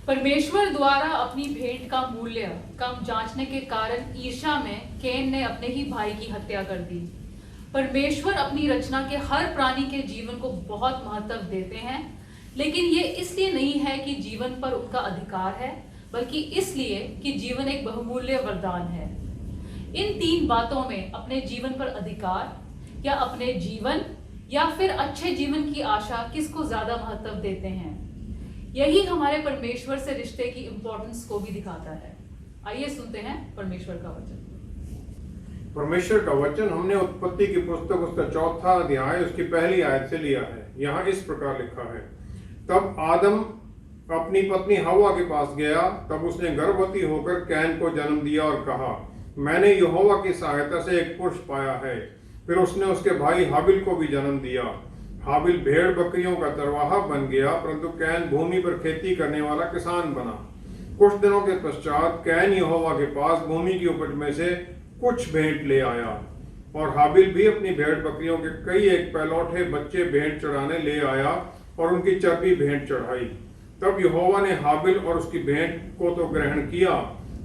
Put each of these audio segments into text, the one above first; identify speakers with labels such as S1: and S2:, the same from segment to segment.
S1: परमेश्वर द्वारा अपनी भेंट का मूल्य कम जांचने के कारण ईर्ष्या में कैन ने अपने ही भाई की हत्या कर दी। परमेश्वर अपनी रचना के हर प्राणी के जीवन को बहुत महत्व देते हैं, लेकिन ये इसलिए नहीं है कि जीवन पर उनका अधिकार है, बल्कि इसलिए कि जीवन एक बहुमूल्य वरदान है। इन तीन बातों में अपने जीवन पर अधिकार या अपने जीवन या फिर अच्छे जीवन की आशा किसको ज्यादा महत्व देते हैं, यही हमारे परमेश्वर से रिश्ते की इंपॉर्टेंस को भी दिखाता है। आइए सुनते हैं परमेश्वर का वचन।
S2: परमेश्वर का वचन हमने उत्पत्ति की पुस्तक उसका 4वां अध्याय उसकी पहली आयत से लिया है। यहाँ इस प्रकार लिखा है, तब आदम अपनी पत्नी हवा के पास गया, तब उसने गर्भवती होकर कैन को जन्म दिया और कहा, मैंने यहोवा की सहायता से एक पुरुष पाया है। फिर उसने उसके भाई हाबिल को भी जन्म दिया। हाबिल भेड़ बकरियों का चरवाहा बन गया, परंतु कैन भूमि पर खेती करने वाला किसान बना। कुछ दिनों के पश्चात कैन यहोवा के पास भूमि की उपज में से कुछ भेंट ले आया, और हाबिल भी अपनी भेड़ बकरियों के कई एक पहलौठे बच्चे भेंट चढ़ाने ले आया और उनकी चर्बी भेंट चढ़ाई। तब यहोवा ने हाबिल और उसकी भेंट को तो ग्रहण किया,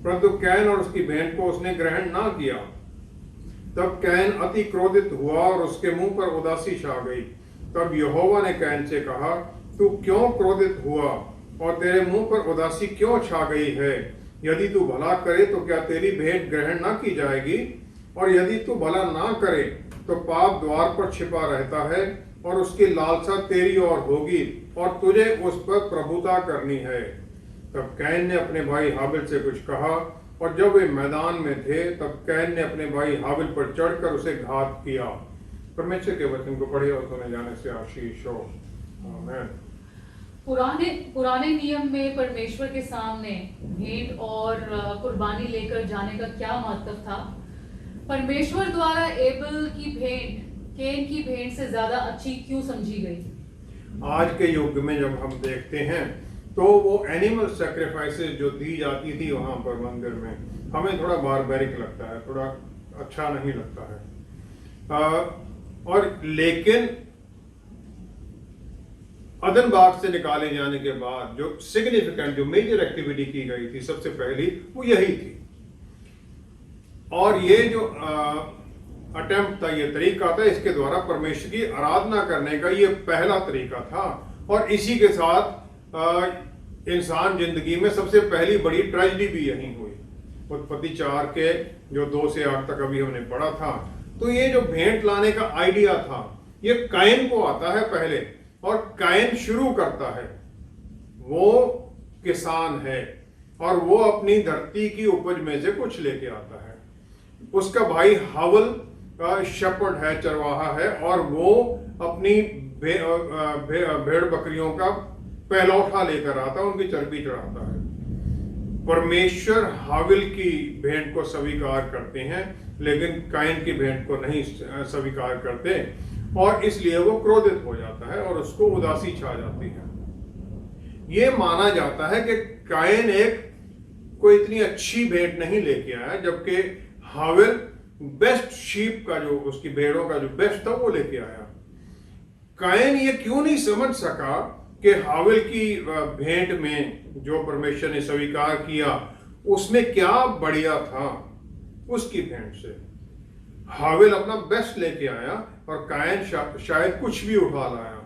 S2: परंतु कैन और उसकी भेंट को उसने ग्रहण ना किया। तब कैन अति क्रोधित हुआ और उसके मुंह पर उदासी छा गई। तब यहोवा ने कैन से कहा, तू क्यों क्रोधित हुआ और तेरे मुंह पर उदासी क्यों छा गई है? यदि तू भला करे तो क्या तेरी भेंट ग्रहण ना की जाएगी? और यदि तू भला ना करे तो पाप द्वार पर छिपा रहता है और उसकी लालसा तेरी ओर होगी और तुझे उस पर प्रभुता करनी है। तब कैन ने अपने भाई हाबिल से कुछ कहा, और जब वे मैदान में थे तब कैन ने अपने भाई हाबिल पर चढ़कर उसे घात किया। परमेश्वर के वचन को पढ़े और सुने जाने से आशीष हो। आमीन।
S1: पुराने नियम में परमेश्वर के सामने भेंट और कुर्बानी लेकर जाने का क्या महत्व था? परमेश्वर द्वारा एबल की भेंट कैन की भेंट से ज्यादा अच्छी क्यों समझी गई?
S2: आज के युग में जब हम देखते हैं तो वो एनिमल सैक्रिफाइसेस जो दी जाती थी वहां पर मंदिर में, हमें थोड़ा बारबैरिक लगता है, थोड़ा अच्छा नहीं लगता है। और लेकिन अदन बाग से निकाले जाने के बाद जो सिग्निफिकेंट जो मेजर एक्टिविटी की गई थी सबसे पहली वो यही थी। और ये जो अटेम्प्ट था, ये तरीका था, इसके द्वारा परमेश्वर की आराधना करने का ये पहला तरीका था। और इसी के साथ इंसान जिंदगी में सबसे पहली बड़ी ट्रेजेडी भी यही हुई। उत्पत्ति 4 के जो 2 से 8 तक अभी हमने पढ़ा था, तो ये जो भेंट लाने का आइडिया था ये कैन को आता है पहले, और कैन शुरू करता है। वो किसान है और वो अपनी धरती की उपज में से कुछ लेके आता है। उसका भाई हावल शेपर्ड है, चरवाहा है, और वो अपनी भेड़ बकरियों का पहलौठा लेकर आता है, उनकी चर्बी चढ़ाता है। परमेश्वर हाविल की भेंट को स्वीकार करते हैं लेकिन कैन की भेंट को नहीं स्वीकार करते, और इसलिए वो क्रोधित हो जाता है और उसको उदासी छा जाती है। ये माना जाता है कि कैन कोई इतनी अच्छी भेंट नहीं लेके आया, जबकि हाविल बेस्ट शीप का जो उसकी भेड़ों का जो बेस्ट था वो लेके आया। कैन ये क्यों नहीं समझ सका कि हाविल की भेंट में जो परमेश्वर ने स्वीकार किया उसमें क्या बढ़िया था उसकी भेंट से। हाविल अपना बेस्ट लेके आया और कैन शायद कुछ भी उठा लाया।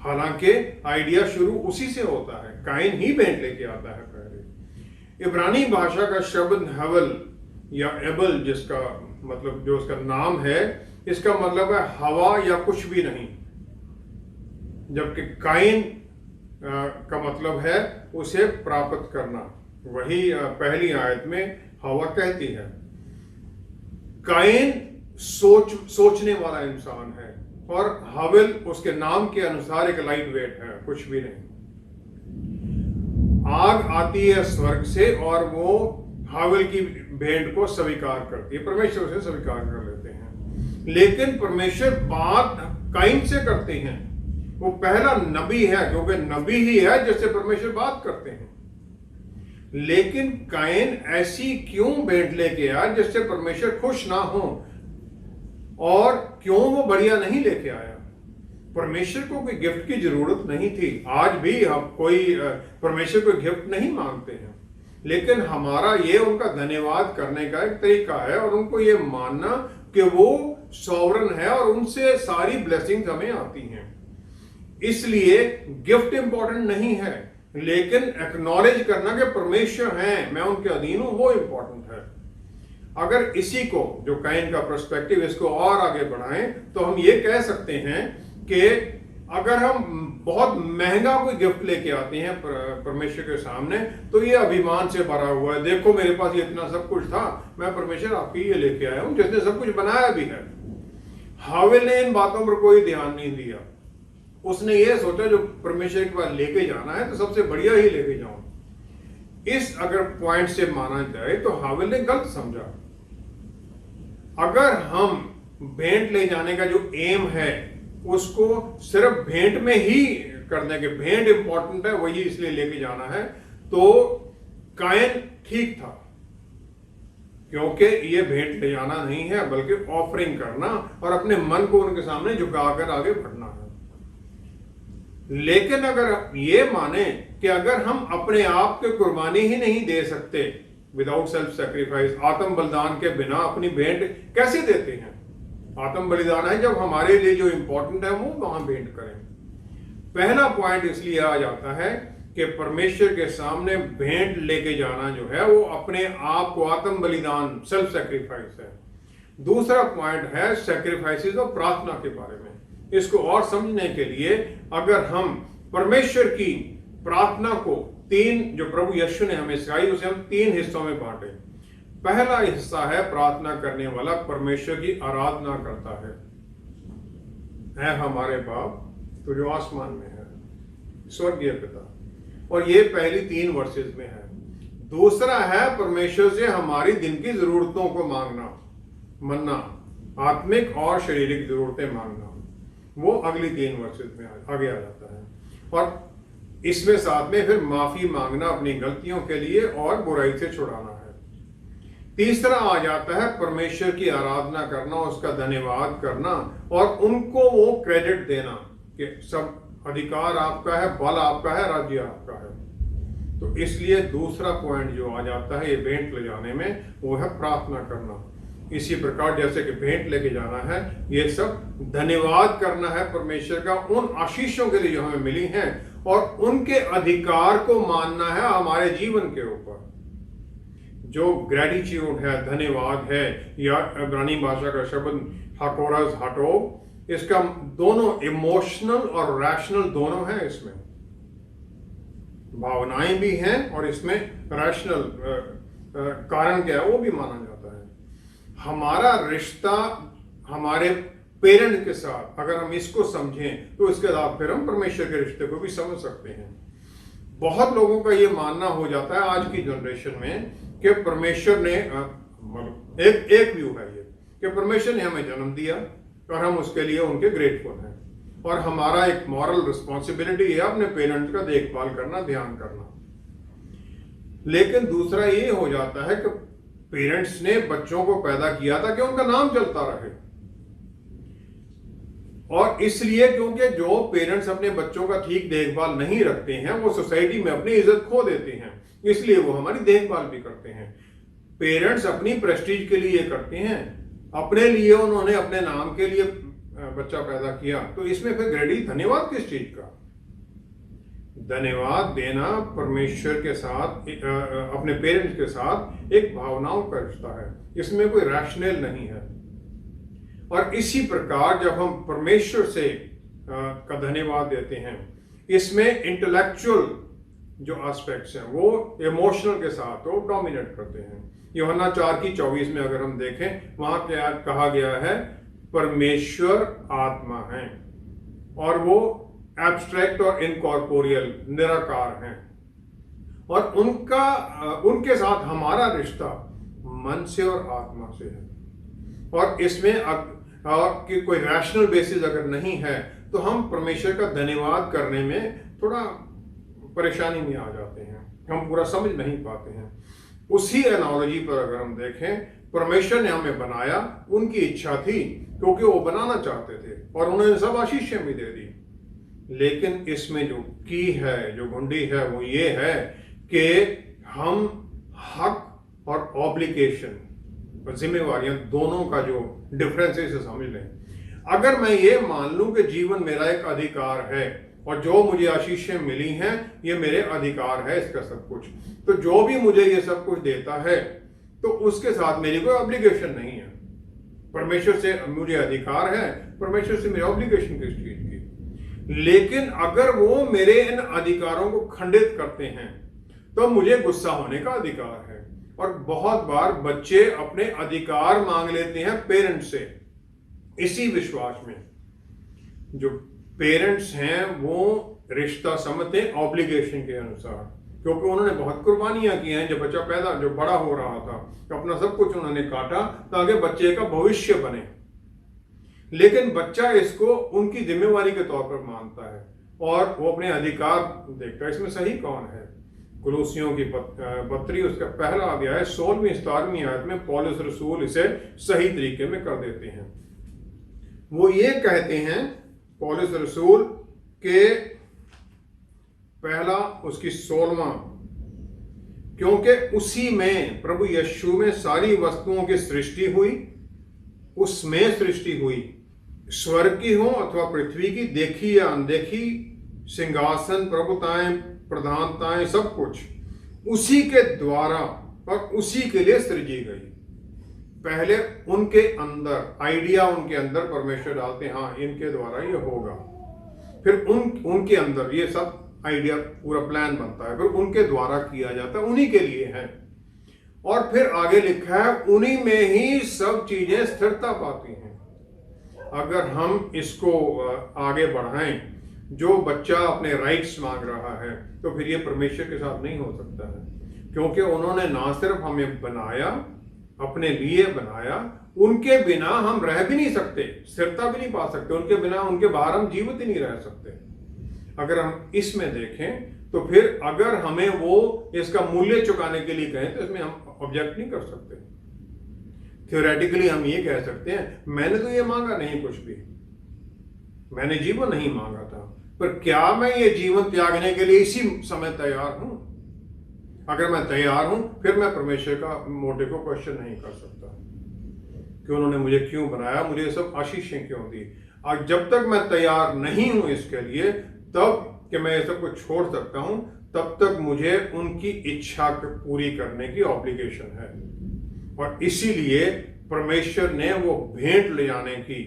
S2: हालांकि आइडिया शुरू उसी से होता है, कैन ही भेंट लेके आता है पहले। इब्रानी भाषा का शब्द हवल या एबल, जिसका मतलब जो उसका नाम है, इसका मतलब है हवा या कुछ भी नहीं, जबकि कैन का मतलब है उसे प्राप्त करना। वही पहली आयत में हवा कहती है। कैन सोचने वाला इंसान है और हाविल उसके नाम के अनुसार एक लाइट वेट है, कुछ भी नहीं। आग आती है स्वर्ग से और वो हाविल की भेंट को स्वीकार करती है, परमेश्वर से स्वीकार कर लेते हैं। लेकिन परमेश्वर बात कैन से करते हैं। वो पहला नबी है, क्योंकि नबी ही है जिससे परमेश्वर बात करते हैं। लेकिन कैन ऐसी क्यों भेंट लेके आया जिससे परमेश्वर खुश ना हो, और क्यों वो बढ़िया नहीं लेके आया? परमेश्वर को कोई गिफ्ट की जरूरत नहीं थी। आज भी हम कोई परमेश्वर को गिफ्ट नहीं मांगते हैं, लेकिन हमारा ये उनका धन्यवाद करने का एक तरीका है और उनको ये मानना कि वो सॉवरन है और उनसे सारी ब्लेसिंग्स हमें आती हैं। इसलिए गिफ्ट इंपॉर्टेंट नहीं है, लेकिन एक्नॉलेज करना कि परमेश्वर हैं, मैं उनके अधीन हूं, वो इंपॉर्टेंट है। अगर इसी को, जो कैन का पर्सपेक्टिव, इसको और आगे बढ़ाएं तो हम ये कह सकते हैं कि अगर हम बहुत महंगा कोई गिफ्ट लेके आते हैं परमेश्वर के सामने, तो ये अभिमान से भरा हुआ है, देखो मेरे पास ये इतना सब कुछ था, मैं परमेश्वर आपकी ये लेके आया हूं जिसने सब कुछ बनाया भी है। हाविल ने इन बातों पर कोई ध्यान नहीं दिया। उसने ये सोचा जो परमेश्वर के पास लेके जाना है तो सबसे बढ़िया ही लेके जाऊं। इस अगर पॉइंट से माना जाए तो हाविल ने गलत समझा। अगर हम भेंट ले जाने का जो एम है उसको सिर्फ भेंट में ही करने के, भेंट इंपॉर्टेंट है वही इसलिए लेके जाना है, तो कायन ठीक था, क्योंकि ये भेंट ले जाना नहीं है बल्कि ऑफरिंग करना और अपने मन को उनके सामने झुकाकर आगे बढ़ना है। लेकिन अगर ये माने कि अगर हम अपने आप के कुर्बानी ही नहीं दे सकते, विदाउट सेल्फ सेक्रीफाइस, आत्म बलिदान के बिना अपनी भेंट कैसे देते हैं? आत्म बलिदान है जब हमारे लिए जो इंपॉर्टेंट है वो वहां भेंट करें। पहला पॉइंट इसलिए आ जाता है कि परमेश्वर के सामने भेंट लेके जाना जो है वो अपने आप को आत्म बलिदान, सेल्फ सेक्रीफाइस है। दूसरा पॉइंट है सेक्रीफाइसेस और प्रार्थना के बारे में। इसको और समझने के लिए अगर हम परमेश्वर की प्रार्थना को तीन, जो प्रभु यीशु ने हमें सिखाई, उसे हम तीन हिस्सों में बांटे। पहला हिस्सा है प्रार्थना करने वाला परमेश्वर की आराधना करता है हमारे बाप तो जो आसमान में है, स्वर्गीय पिता, और ये पहली 3 वर्सेस में है। दूसरा है परमेश्वर से हमारी दिन की जरूरतों को मन्ना, आत्मिक और शारीरिक जरूरतें मांगना, वो अगली 3 वर्सेस में आगे आ जाता है। और इसमें साथ में फिर माफी मांगना अपनी गलतियों के लिए और बुराई से छुड़ाना है। तीसरा आ जाता है परमेश्वर की आराधना करना, उसका धन्यवाद करना और उनको वो क्रेडिट देना कि सब अधिकार आपका है, बल आपका है, राज्य आपका है। तो इसलिए दूसरा पॉइंट जो आ जाता है ये भेंट ले जाने में, वो है प्रार्थना करना। इसी प्रकार जैसे कि भेंट लेके जाना है, ये सब धन्यवाद करना है परमेश्वर का उन आशीषों के लिए जो हमें मिली हैं और उनके अधिकार को मानना है हमारे जीवन के ऊपर। जो ग्रेटिट्यूड है, धन्यवाद है, या इब्रानी भाषा का शब्द हाकोरस हाटो, इसका दोनों इमोशनल और रैशनल दोनों हैं। इसमें भावनाएं भी हैं और इसमें रैशनल कारण क्या है वो भी माना जाता है। हमारा रिश्ता हमारे पेरेंट के साथ, अगर हम इसको समझें तो इसके बाद फिर हम परमेश्वर के रिश्ते को भी समझ सकते हैं। बहुत लोगों का ये मानना हो जाता है आज की जनरेशन में कि परमेश्वर ने, एक व्यू है ये कि परमेश्वर ने हमें जन्म दिया और हम उसके लिए उनके ग्रेटफुल हैं और हमारा एक मॉरल रिस्पॉन्सिबिलिटी है अपने पेरेंट्स का देखभाल करना, ध्यान करना। लेकिन दूसरा ये हो जाता है कि पेरेंट्स ने बच्चों को पैदा किया था कि उनका नाम चलता रहे, और इसलिए क्योंकि जो पेरेंट्स अपने बच्चों का ठीक देखभाल नहीं रखते हैं वो सोसाइटी में अपनी इज्जत खो देते हैं, इसलिए वो हमारी देखभाल भी करते हैं। पेरेंट्स अपनी प्रेस्टीज के लिए करते हैं, अपने लिए उन्होंने अपने नाम के लिए बच्चा पैदा किया, तो इसमें फिर ग्रेडी धन्यवाद किस चीज का? धन्यवाद देना परमेश्वर के साथ, अपने पेरेंट्स के साथ एक भावनाओं का रिश्ता है, इसमें कोई रैशनल नहीं है। और इसी प्रकार जब हम परमेश्वर से का धन्यवाद देते हैं, इसमें इंटेलेक्चुअल जो एस्पेक्ट्स हैं वो इमोशनल के साथ वो डोमिनेट करते हैं। यूहन्ना 4:24 में अगर हम देखें, वहां क्या कहा गया है? परमेश्वर आत्मा है और वो एब्स्ट्रैक्ट और इनकॉर्पोरियल, निराकार हैं, और उनके साथ हमारा रिश्ता मन से और आत्मा से है। और इसमें कि कोई रैशनल बेसिस अगर नहीं है तो हम परमेश्वर का धन्यवाद करने में थोड़ा परेशानी में आ जाते हैं, हम पूरा समझ नहीं पाते हैं। उसी एनालॉजी पर अगर हम देखें परमेश्वर ने हमें बनाया, उनकी इच्छा थी, क्योंकि वो बनाना चाहते थे और उन्होंने सब आशीषें भी दे दी। लेकिन इसमें जो की है, जो घुंडी है, वो ये है कि हम हक और ऑब्लिगेशन और जिम्मेवारियां दोनों का जो डिफरेंस है इसे समझ लें। अगर मैं ये मान लूं कि जीवन मेरा एक अधिकार है और जो मुझे आशीषें मिली हैं ये मेरे अधिकार है, इसका सब कुछ, तो जो भी मुझे ये सब कुछ देता है तो उसके साथ मेरी कोई ऑब्लिगेशन नहीं है। परमेश्वर से मुझे अधिकार है, परमेश्वर से मेरी ऑब्लिगेशन किस चीज की। लेकिन अगर वो मेरे इन अधिकारों को खंडित करते हैं तो मुझे गुस्सा होने का अधिकार है। और बहुत बार बच्चे अपने अधिकार मांग लेते हैं पेरेंट्स से, इसी विश्वास में जो पेरेंट्स हैं वो रिश्ता समझते हैं ऑब्लिगेशन के अनुसार, क्योंकि उन्होंने बहुत कुर्बानियां की हैं। जब बच्चा जो बड़ा हो रहा था तो अपना सब कुछ उन्होंने काटा ताकि बच्चे का भविष्य बने। लेकिन बच्चा इसको उनकी जिम्मेवारी के तौर पर मानता है और वो अपने अधिकार देखता है। इसमें सही कौन है? कुलूसियों की पत्री उसका पहला अध्याय 16वीं 17वीं आयत में पौलुस रसूल इसे सही तरीके में कर देते हैं। वो ये कहते हैं पौलुस रसूल के पहला उसकी 16वां, क्योंकि उसी में प्रभु यीशु में सारी वस्तुओं की सृष्टि हुई, उसमें सृष्टि हुई, स्वर्ग की हो अथवा पृथ्वी की, देखी या अनदेखी, सिंहासन, प्रभुताएं, प्रधानताएं, सब कुछ उसी के द्वारा और उसी के लिए सृजी गई। पहले उनके अंदर आइडिया, उनके अंदर परमेश्वर डालते हैं, हाँ इनके द्वारा ये होगा, फिर उनके अंदर ये सब आइडिया पूरा प्लान बनता है, फिर उनके द्वारा किया जाता है, उन्हीं के लिए है। और फिर आगे लिखा है उन्हीं में ही सब चीजें स्थिरता पाती हैं। अगर हम इसको आगे बढ़ाएं, जो बच्चा अपने राइट्स मांग रहा है तो फिर ये परमेश्वर के साथ नहीं हो सकता है, क्योंकि उन्होंने ना सिर्फ हमें बनाया, अपने लिए बनाया, उनके बिना हम रह भी नहीं सकते, स्थिरता भी नहीं पा सकते, उनके बिना, उनके बाहर हम जीवित ही नहीं रह सकते। अगर हम इसमें देखें तो फिर अगर हमें वो इसका मूल्य चुकाने के लिए कहें तो इसमें हम ऑब्जेक्ट नहीं कर सकते। थियोरेटिकली हम ये कह सकते हैं मैंने तो ये मांगा नहीं कुछ भी, मैंने जीवन नहीं मांगा था, पर क्या मैं ये जीवन त्यागने के लिए इसी समय तैयार हूं? अगर मैं तैयार हूं फिर मैं परमेश्वर का मोटिव को क्वेश्चन नहीं कर सकता कि उन्होंने मुझे क्यों बनाया, मुझे ये सब आशीषें क्यों दी। और जब तक मैं तैयार नहीं हूं इसके लिए तब कि मैं ये सब कुछ छोड़ सकता हूं, तब तक मुझे उनकी इच्छा पूरी करने की ऑब्लिगेशन है। और इसीलिए परमेश्वर ने वो भेंट ले जाने की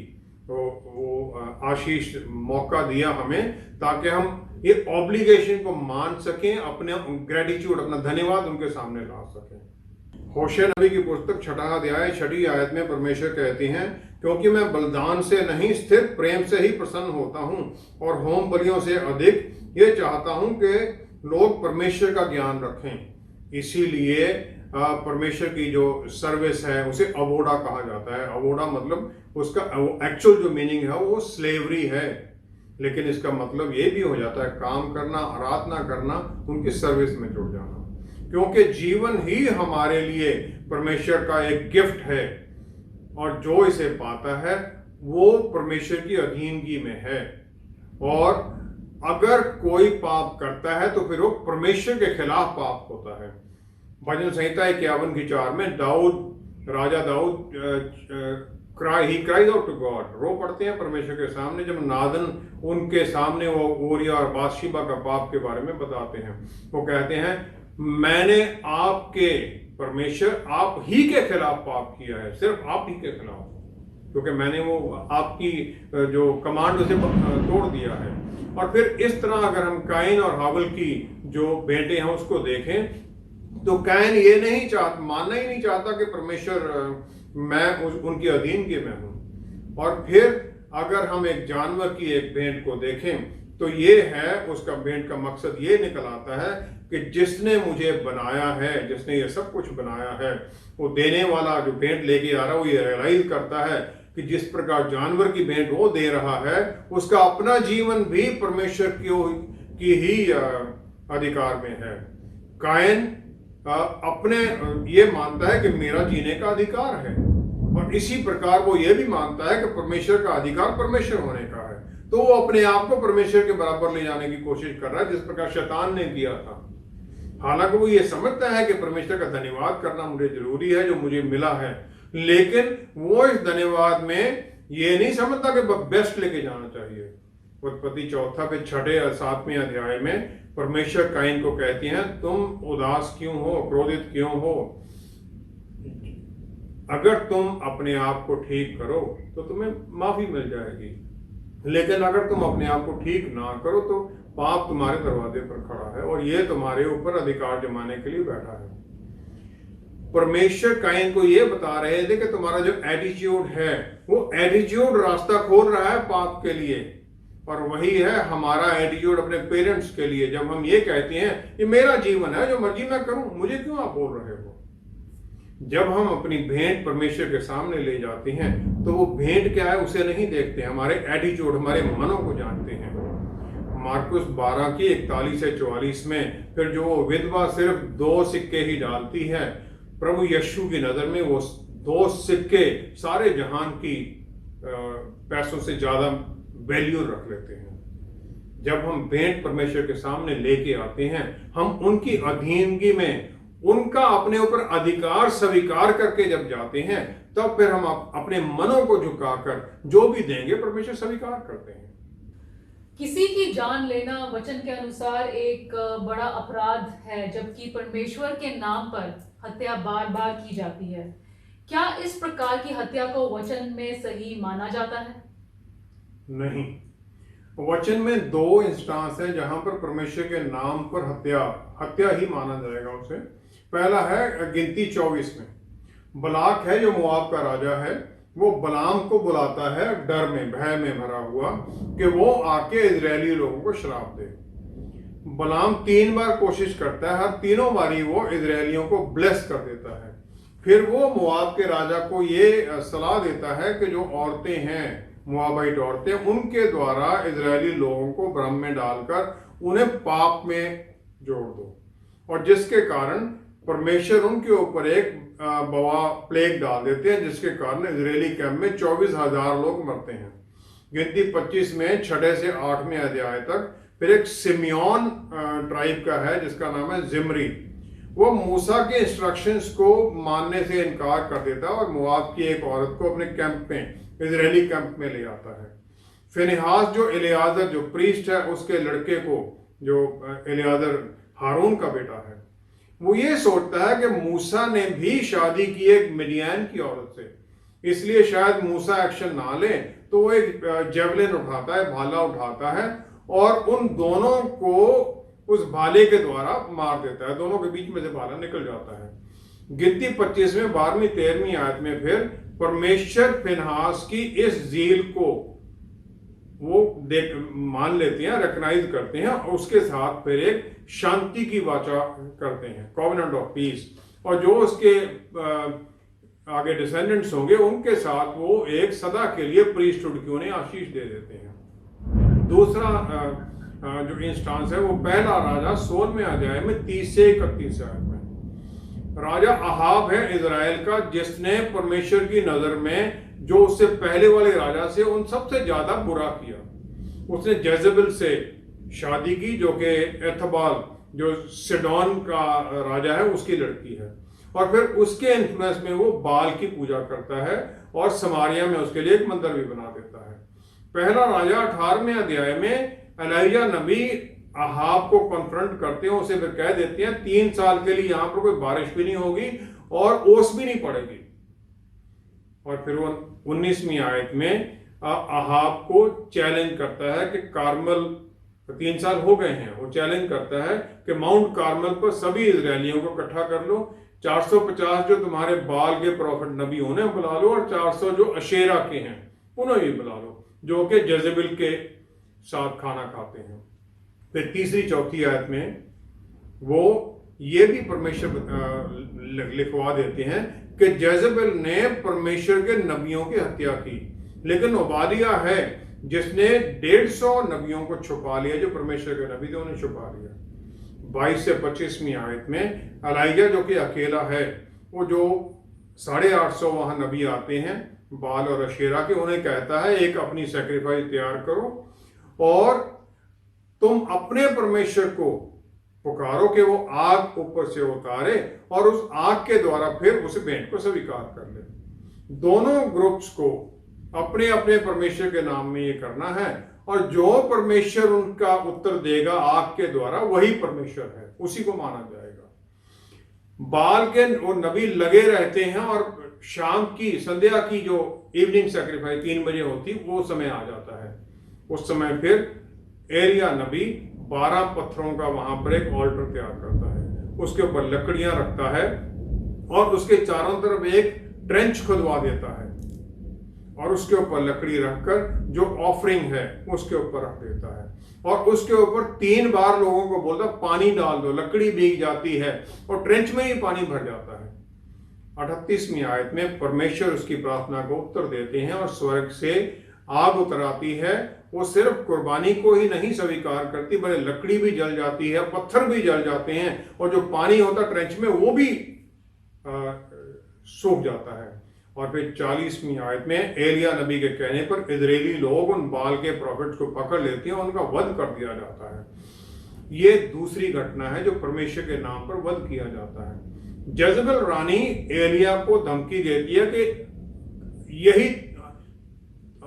S2: वो आशीष मौका दिया हमें, ताकि हम ये ऑब्लिगेशन को मान सकें, अपने ग्रेटिट्यूड, अपना धन्यवाद उनके सामने ला सकें। होशे नबी की पुस्तक 6वां अध्याय 6वीं आयत में परमेश्वर कहते हैं, क्योंकि मैं बलिदान से नहीं स्थिर प्रेम से ही प्रसन्न होता हूं और होम बलियों से अधिक ये चाहता हूं कि लोग परमेश्वर का ज्ञान रखें। इसीलिए परमेश्वर की जो सर्विस है उसे अवोडा कहा जाता है। अवोडा मतलब उसका एक्चुअल जो मीनिंग है वो स्लेवरी है, लेकिन इसका मतलब ये भी हो जाता है काम करना, आराधना करना, उनकी सर्विस में जुड़ जाना। क्योंकि जीवन ही हमारे लिए परमेश्वर का एक गिफ्ट है और जो इसे पाता है वो परमेश्वर की अधीनगी में है। और अगर कोई पाप करता है तो फिर वो परमेश्वर के खिलाफ पाप होता है। भजन संहिता 51:4 में राजा दाऊद ही क्राइज आउट टू गॉड, रो पड़ते हैं परमेश्वर के सामने, जब नादन उनके सामने वो ओरिया और बादशीबा का पाप के बारे में बताते हैं। वो कहते हैं मैंने आपके परमेश्वर आप ही के खिलाफ पाप किया है, सिर्फ आप ही के खिलाफ, क्योंकि मैंने वो आपकी जो कमांड उसे तोड़ दिया है। और फिर इस तरह अगर हम काइन और हाबिल की जो बेटे हैं उसको देखें तो काइन ये नहीं मानना ही नहीं चाहता कि परमेश्वर मैं उनकी अधीनगी में हूं। और फिर अगर हम एक जानवर की एक भेंट को देखें तो ये है, उसका भेंट का मकसद ये निकल आता है कि जिसने मुझे बनाया है, जिसने ये सब कुछ बनाया है, वो देने वाला जो भेंट लेके आ रहा है वो ये रियलाइज करता है कि जिस प्रकार जानवर की भेंट वो दे रहा है उसका अपना जीवन भी परमेश्वर की ही अधिकार में है। कायन अपने ये मानता है कि मेरा जीने का अधिकार है, और इसी प्रकार वो ये भी मानता है कि परमेश्वर का अधिकार परमेश्वर होने का है। तो वो अपने आप को परमेश्वर के बराबर ले जाने की कोशिश कर रहा है, जिस प्रकार शैतान ने किया था। हालांकि वो ये समझता है कि परमेश्वर का धन्यवाद करना मुझे जरूरी है जो मुझे मिला है, लेकिन वो इस धन्यवाद में ये नहीं समझता कि बेस्ट लेके जाना चाहिए। उत्पत्ति 4 के 6 और 7वें अध्याय में परमेश्वर काइन को कहती हैं, तुम उदास क्यों हो, क्रोधित क्यों हो? अगर तुम अपने आप को ठीक करो तो तुम्हें माफी मिल जाएगी, लेकिन अगर तुम अपने आप को ठीक ना करो तो पाप तुम्हारे दरवाजे पर खड़ा है और ये तुम्हारे ऊपर अधिकार जमाने के लिए बैठा है। परमेश्वर काइन को ये बता रहे थे कि तुम्हारा जो एटीट्यूड है वो एटीट्यूड रास्ता खोल रहा है पाप के लिए, और वही है हमारा एटीट्यूड अपने पेरेंट्स के लिए। जब हम ये कहते हैं ये मेरा जीवन है, जो मर्जी मैं करूं, मुझे क्यों आप बोल रहे हो? जब हम अपनी भेंट परमेश्वर के सामने ले जाते हैं तो वो भेंट क्या है उसे नहीं देखते, हमारे एटीट्यूड, हमारे मनों को जानते हैं। मार्कुस 12 की 41 से 44 में फिर जो विधवा सिर्फ 2 सिक्के ही डालती है, प्रभु यीशु की नजर में वो 2 सिक्के सारे जहान की पैसों से ज्यादा वैल्यू रख लेते हैं। जब हम भेंट परमेश्वर के सामने लेके आते हैं, हम उनकी अधीनगी में उनका अपने ऊपर अधिकार स्वीकार करके जब जाते हैं, तब फिर हम अपने मनों को झुकाकर जो भी देंगे परमेश्वर स्वीकार करते हैं।
S1: किसी की जान लेना वचन के अनुसार एक बड़ा अपराध है, जबकि परमेश्वर के नाम पर हत्या बार बार की जाती है। क्या इस प्रकार की हत्या को वचन में सही माना जाता है? नहीं।
S2: वचन में 2 इंस्टांस है जहां पर परमेश्वर के नाम पर हत्या ही माना जाएगा उसे। पहला है गिनती 24 में, बलाक है जो मोआब का राजा है, वो बलाम को बुलाता है डर में, भय में भरा हुआ, कि वो आके इजरायली लोगों को श्राप दे। बलाम 3 बार कोशिश करता है, हर तीनों बारी वो इजरायलियों को ब्लेस कर देता है। फिर वो मोआब के राजा को ये सलाह देता है कि जो औरतें हैं, मोआबाइट औरतें, उनके द्वारा इजरायली लोगों को भ्रम में डालकर उन्हें पाप में जोड़ दो, और जिसके कारण परमेश्वर उनके ऊपर एक बवा प्लेग डाल देते हैं, जिसके कारण इजरायली कैंप में 24,000 लोग मरते हैं। गिनती 25 में 6 से 8वें अध्याय तक फिर एक सिमियोन ट्राइब का है जिसका नाम है जिमरी। वो मूसा के इंस्ट्रक्शंस को मानने से इनकार कर देता है और मोआब की एक औरत को अपने कैंप में, इजरायली कैंप में ले आता है। फिनिहास जो एलियाजर जो प्रीस्ट है उसके लड़के को, जो एलियाजर हारून का बेटा है, वो ये सोचता है कि मूसा ने भी शादी की एक मिडियान की औरत से, इसलिए शायद मूसा एक्शन ना ले, तो वो एक जेवलिन उठाता है, भाला उठाता है और उन दोनों को उस भाले के द्वारा मार देता है। दोनों के बीच में से भाला निकल जाता है। गिनती 25 में 12वीं 13वीं आयत में फिर परमेश्वर फिनहास की इस जील को वो मान लेते हैं, रिकॉग्नाइज करते हैं, और उसके साथ फिर एक शांति की वाचा करते हैं, कॉवेनेंट ऑफ पीस, और जो उसके आगे डिसेंडेंट्स होंगे उनके साथ वो एक सदा के लिए प्रीस्टहुड की उन्हें आशीष दे देते हैं। दूसरा जो इंस्टांस है वो पहला राजा 16वें अध्याय में 30 से 31 आयत में। राजा अहाब है इजराइल का, जिसने परमेश्वर की नजर में जो उससे पहले वाले राजा से उन सबसे ज्यादा बुरा किया। उसने जेजेबेल से शादी की, जो कि एथबाल जो सिडोन का राजा है उसकी लड़की है, और फिर उसके इन्फ्लुएंस में वो बाल की पूजा करता है और समारिया में उसके लिए एक मंदिर भी बना देता है। पहला राजा 18वें अध्याय में एलिया नबी अहाब को कॉन्फ्रंट करते हैं, उसे फिर कह देते हैं 3 साल के लिए यहाँ पर कोई बारिश भी नहीं होगी और ओस भी नहीं पड़ेगी। और फिर वो 19वीं आयत में अहाब को चैलेंज करता है कि कार्मल 3 साल हो गए हैं, वो चैलेंज करता है कि माउंट कार्मल पर सभी इजरायलियों को इकट्ठा कर लो, 450 जो तुम्हारे बाल के प्रॉफिट नबी उन्हें बुला लो, और 400 जो अशेरा के हैं उन्हें भी बुला लो, जो कि जेजेबेल के साथ खाना खाते हैं। फिर तीसरी चौथी आयत में वो ये भी परमेश्वर लिखवा देते हैं कि जेजेबेल ने परमेश्वर के नबियों की हत्या की, लेकिन ओबादिया है जिसने 150 नबियों को छुपा लिया, जो परमेश्वर के नबी थे उन्हें छुपा लिया। 22 से 25वीं आयत में एलाइजा जो कि अकेला है, वो जो 850 वहां नबी आते हैं बाल और अशेरा के, उन्हें कहता है एक अपनी सेक्रीफाइस तैयार करो और तुम अपने परमेश्वर को पुकारो कि वो आग ऊपर से उतारे और उस आग के द्वारा फिर उस भेंट को स्वीकार कर ले। दोनों ग्रुप्स को अपने अपने परमेश्वर के नाम में ये करना है, और जो परमेश्वर उनका उत्तर देगा आग के द्वारा वही परमेश्वर है, उसी को माना जाएगा। बाल के वो नबी लगे रहते हैं और शाम की संध्या की जो इवनिंग सैक्रिफाइस 3 बजे होती, वो समय आ जाता है। उस समय फिर एलिया नबी 12 पत्थरों का वहां पर एक ऑल्टर तैयार करता है, उसके ऊपर लकड़ियां रखता है और उसके चारों तरफ एक ट्रेंच खुदवा देता है और उसके ऊपर लकड़ी रखकर जो ऑफरिंग है उसके ऊपर रख देता है और उसके ऊपर 3 बार लोगों को बोलता पानी डाल दो, लकड़ी भीग जाती है और ट्रेंच में ही पानी भर जाता है। 38वीं आयत में परमेश्वर उसकी प्रार्थना को उत्तर देते हैं और स्वर्ग से आग उतर आती है। वो सिर्फ कुर्बानी को ही नहीं स्वीकार करती, बल्कि लकड़ी भी जल जाती है, पत्थर भी जल जाते हैं और जो पानी होता ट्रेंच में वो भी सूख जाता है। और फिर 40वीं आयत में एलिया नबी के कहने पर इजरायली लोग उन बाल के प्रॉफिट्स को पकड़ लेते हैं और उनका वध कर दिया जाता है। ये दूसरी घटना है जो परमेश्वर के नाम पर वध किया जाता है। जज़ेबेल रानी एलिया को धमकी देती है कि यही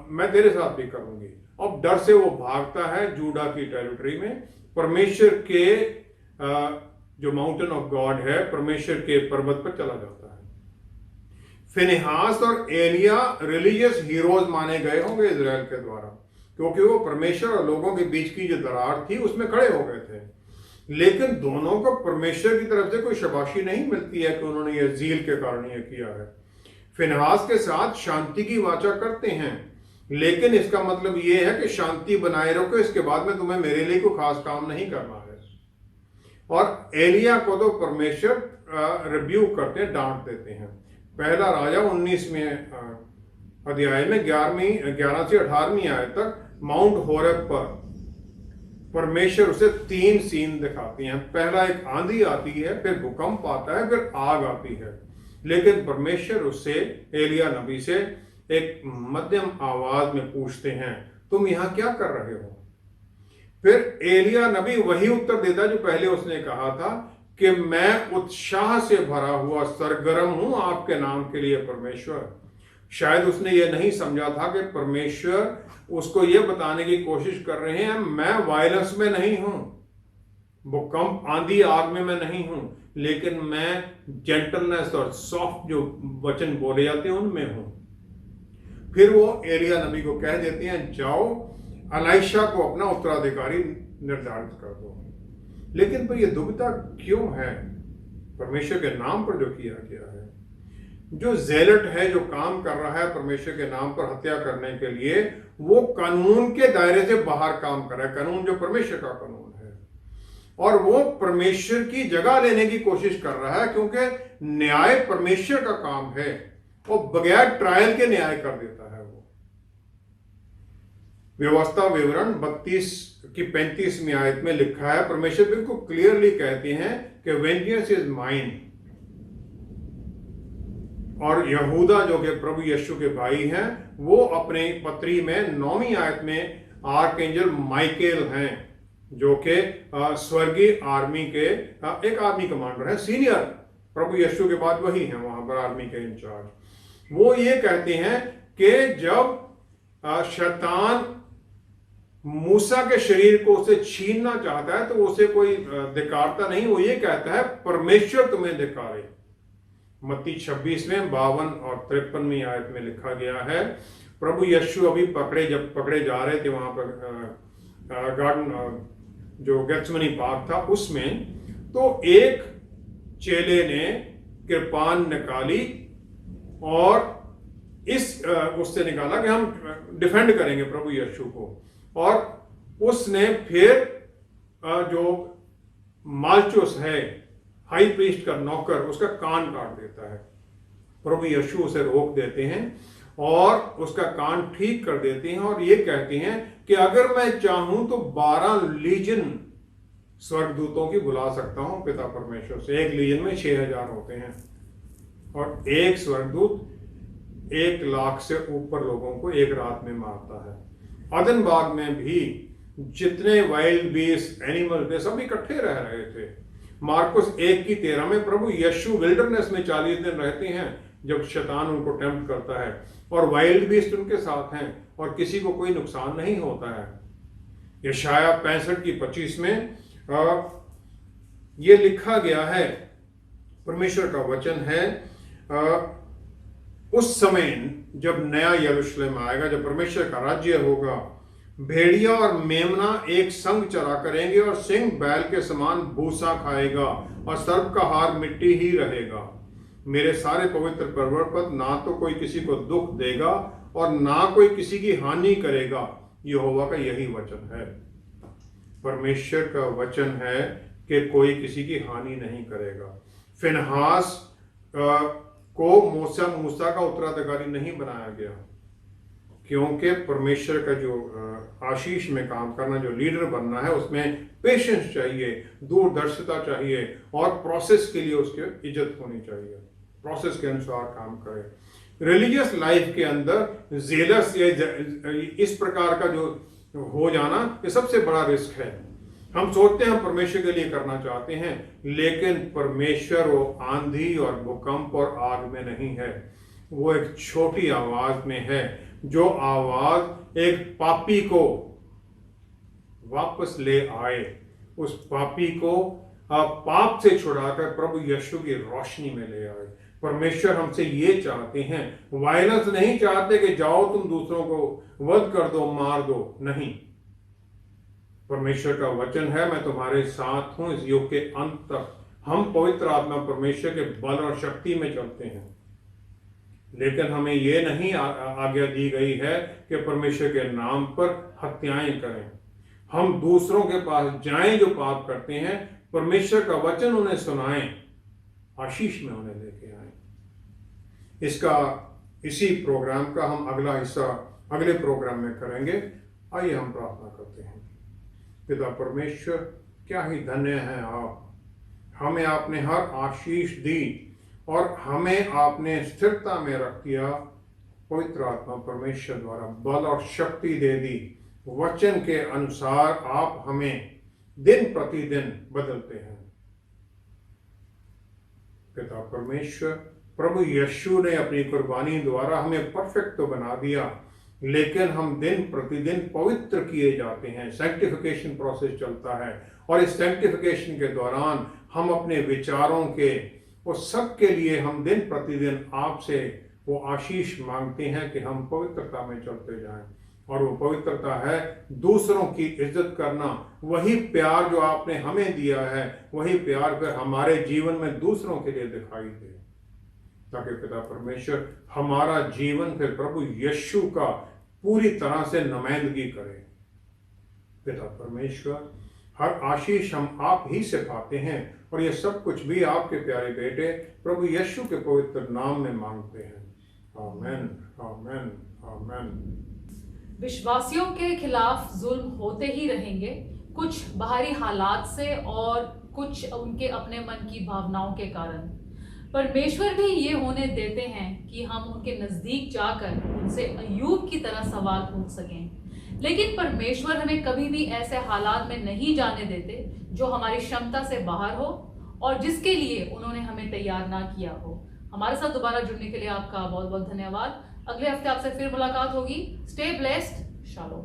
S2: मैं तेरे साथ भी करूंगी। अब डर से वो भागता है जूडा की टेरिटरी में, परमेश्वर के जो माउंटेन ऑफ गॉड है, परमेश्वर के पर्वत पर चला जाता है। फिनेहास और एलिया रिलीजियस हीरोज माने गए होंगे इजराइल के द्वारा, क्योंकि वो परमेश्वर और लोगों के बीच की जो दरार थी उसमें खड़े हो गए थे। लेकिन दोनों को परमेश्वर की तरफ से कोई शाबाशी नहीं मिलती है कि उन्होंने ये ज़ील के कारण ये किया है। फिनेहास के साथ शांति की वाचा करते हैं, लेकिन इसका मतलब ये है कि शांति बनाए रखो, इसके बाद में तुम्हें मेरे लिए कोई खास काम नहीं करना है। और एलिया को तो परमेश्वर रिब्यूक करते हैं, डांट देते हैं। पहला राजा 19वें अध्याय में 11 से 18वीं आयत तक माउंट होरेब पर परमेश्वर उसे 3 सीन दिखाती हैं। पहला एक आंधी आती है, फिर भूकंप आता है, फिर आग आती है। लेकिन परमेश्वर उससे एलिया नबी से एक मध्यम आवाज में पूछते हैं, तुम यहां क्या कर रहे हो? फिर एलिया नबी वही उत्तर देता जो पहले उसने कहा था कि मैं उत्साह से भरा हुआ सरगर्म हूं आपके नाम के लिए परमेश्वर। शायद उसने ये नहीं समझा था कि परमेश्वर उसको ये बताने की कोशिश कर रहे हैं मैं वायलेंस में नहीं हूं, भूकंप आंधी आग में मैं नहीं हूं, लेकिन मैं जेंटलनेस और सॉफ्ट जो वचन बोले जाते हैं उनमें हूं। फिर वो एलिया नबी को कह देते हैं जाओ एलीशा को अपना उत्तराधिकारी निर्धारित कर दो। लेकिन पर यह दुविधा क्यों है? परमेश्वर के नाम पर जो किया गया है, जो जेलट है, जो काम कर रहा है परमेश्वर के नाम पर हत्या करने के लिए, वो कानून के दायरे से बाहर काम कर रहा है। कानून जो परमेश्वर का कानून है, और वो परमेश्वर की जगह लेने की कोशिश कर रहा है, क्योंकि न्याय परमेश्वर का काम है। वो बगैर ट्रायल के न्याय कर देता है। वो व्यवस्था विवरण 32 की 35वीं आयत में लिखा है, परमेश्वर बिल्कुल क्लियरली कहते हैं कि वेंजेंस इज माइन। और यहूदा जो कि प्रभु यीशु के भाई हैं, वो अपने पत्री में 9वीं आयत में आर्कएंजल माइकेल हैं, जो कि स्वर्गीय आर्मी के एक आर्मी कमांडर है, सीनियर, प्रभु यीशु के बाद वही हैं वहां पर आर्मी के इंचार्ज। वो ये कहते हैं कि जब शैतान मूसा के शरीर को उसे छीनना चाहता है तो उसे कोई धिक्कारता नहीं, वो ये कहता है परमेश्वर तुम्हें धिक्कारे। मत्ती 26 में 52 और 53वीं आयत में लिखा गया है, प्रभु यीशु अभी जब पकड़े जा रहे थे वहां पर गार्डन जो गेत्सेमनी पार्क था उसमें, तो एक चेले ने कृपान निकाली और उससे निकाला कि हम डिफेंड करेंगे प्रभु यीशु को, और उसने फिर जो मालचुस है हाई प्रीस्ट का नौकर, उसका कान काट देता है। प्रभु यीशु उसे रोक देते हैं और उसका कान ठीक कर देते हैं और ये कहते हैं कि अगर मैं चाहूं तो 12 लीजन स्वर्गदूतों की बुला सकता हूं पिता परमेश्वर से। एक लीजन में 6000 होते हैं और एक स्वर्गदूत 1,00,000 से ऊपर लोगों को एक रात में मारता है। अदन बाग में भी जितने वाइल्ड बीस्ट एनिमल थे सब इकट्ठे रह रहे थे। मार्कुस 1:13 में प्रभु यीशु विल्डरनेस में 40 दिन रहते हैं जब शैतान उनको टेम्प्ट करता है और वाइल्ड बीस्ट उनके साथ हैं और किसी को कोई नुकसान नहीं होता है। यशाया 65:25 में ये लिखा गया है, परमेश्वर का वचन है, उस समय जब नया यरूशलेम आएगा, जब परमेश्वर का राज्य होगा, भेड़िया और मेमना एक संग चरा करेंगे और सिंह बैल के समान भूसा खाएगा और सर्प का हार मिट्टी ही रहेगा। मेरे सारे पवित्र पर्वत पर ना तो कोई किसी को दुख देगा और ना कोई किसी की हानि करेगा। यहोवा का यही वचन है। परमेश्वर का वचन है कि कोई किसी की हानि नहीं करेगा। फिनहास को मूसा का उत्तराधिकारी नहीं बनाया गया, क्योंकि परमेश्वर का जो आशीष में काम करना, जो लीडर बनना है, उसमें पेशेंस चाहिए, दूरदर्शिता चाहिए और प्रोसेस के लिए उसकी इज्जत होनी चाहिए। प्रोसेस के अनुसार काम करे। रिलीजियस लाइफ के अंदर जेलस इस प्रकार का जो हो जाना, ये सबसे बड़ा रिस्क है। हम सोचते हैं हम परमेश्वर के लिए करना चाहते हैं, लेकिन परमेश्वर वो आंधी और भूकंप और आग में नहीं है। वो एक छोटी आवाज में है, जो आवाज एक पापी को वापस ले आए, उस पापी को पाप से छुड़ाकर प्रभु यीशु की रोशनी में ले आए। परमेश्वर हमसे ये चाहते हैं, वायलेंस नहीं चाहते कि जाओ तुम दूसरों को वध कर दो, मार दो, नहीं। परमेश्वर का वचन है, मैं तुम्हारे साथ हूं इस युग के अंत तक। हम पवित्र आत्मा परमेश्वर के बल और शक्ति में चलते हैं, लेकिन हमें यह नहीं आज्ञा दी गई है कि परमेश्वर के नाम पर हत्याएं करें। हम दूसरों के पास जाएं जो पाप करते हैं, परमेश्वर का वचन उन्हें सुनाएं, आशीष में उन्हें लेके आए। इसी प्रोग्राम का हम अगला हिस्सा अगले प्रोग्राम में करेंगे। आइए हम प्रार्थना करते हैं। पिता परमेश्वर, क्या ही धन्य है आप, हमें आपने हर आशीष दी और हमें आपने स्थिरता में रख दिया। पवित्र आत्मा परमेश्वर द्वारा बल और शक्ति दे दी। वचन के अनुसार आप हमें दिन प्रतिदिन बदलते हैं। पिता परमेश्वर, प्रभु यीशु ने अपनी कुर्बानी द्वारा हमें परफेक्ट तो बना दिया, लेकिन हम दिन प्रतिदिन पवित्र किए जाते हैं। सैंक्टिफिकेशन प्रोसेस चलता है और इस सैंक्टिफिकेशन के दौरान हम अपने विचारों के उस सब के लिए हम दिन प्रतिदिन आपसे वो आशीष मांगते हैं कि हम पवित्रता में चलते जाएं। और वो पवित्रता है दूसरों की इज्जत करना। वही प्यार जो आपने हमें दिया है, वही प्यार फिर हमारे जीवन में दूसरों के लिए दिखाई दे, ताकि पिता परमेश्वर हमारा जीवन फिर प्रभु यीशु का पूरी तरह से नुमाइंदगी करे। पिता परमेश्वर, हर आशीष हम आप ही से पाते हैं और ये सब कुछ भी आपके प्यारे बेटे प्रभु यीशु के पवित्र नाम में मांगते हैं। आमेन, आमेन, आमेन।
S1: विश्वासियों के खिलाफ जुल्म होते ही रहेंगे, कुछ बाहरी हालात से और कुछ उनके अपने मन की भावनाओं के कारण। परमेश्वर भी ये होने देते हैं कि हम उनके नजदीक जाकर उनसे अय्यूब की तरह सवाल पूछ सकें। लेकिन परमेश्वर हमें कभी भी ऐसे हालात में नहीं जाने देते जो हमारी क्षमता से बाहर हो और जिसके लिए उन्होंने हमें तैयार ना किया हो। हमारे साथ दोबारा जुड़ने के लिए आपका बहुत बहुत धन्यवाद। अगले हफ्ते आपसे फिर मुलाकात होगी। Stay blessed. शालोम।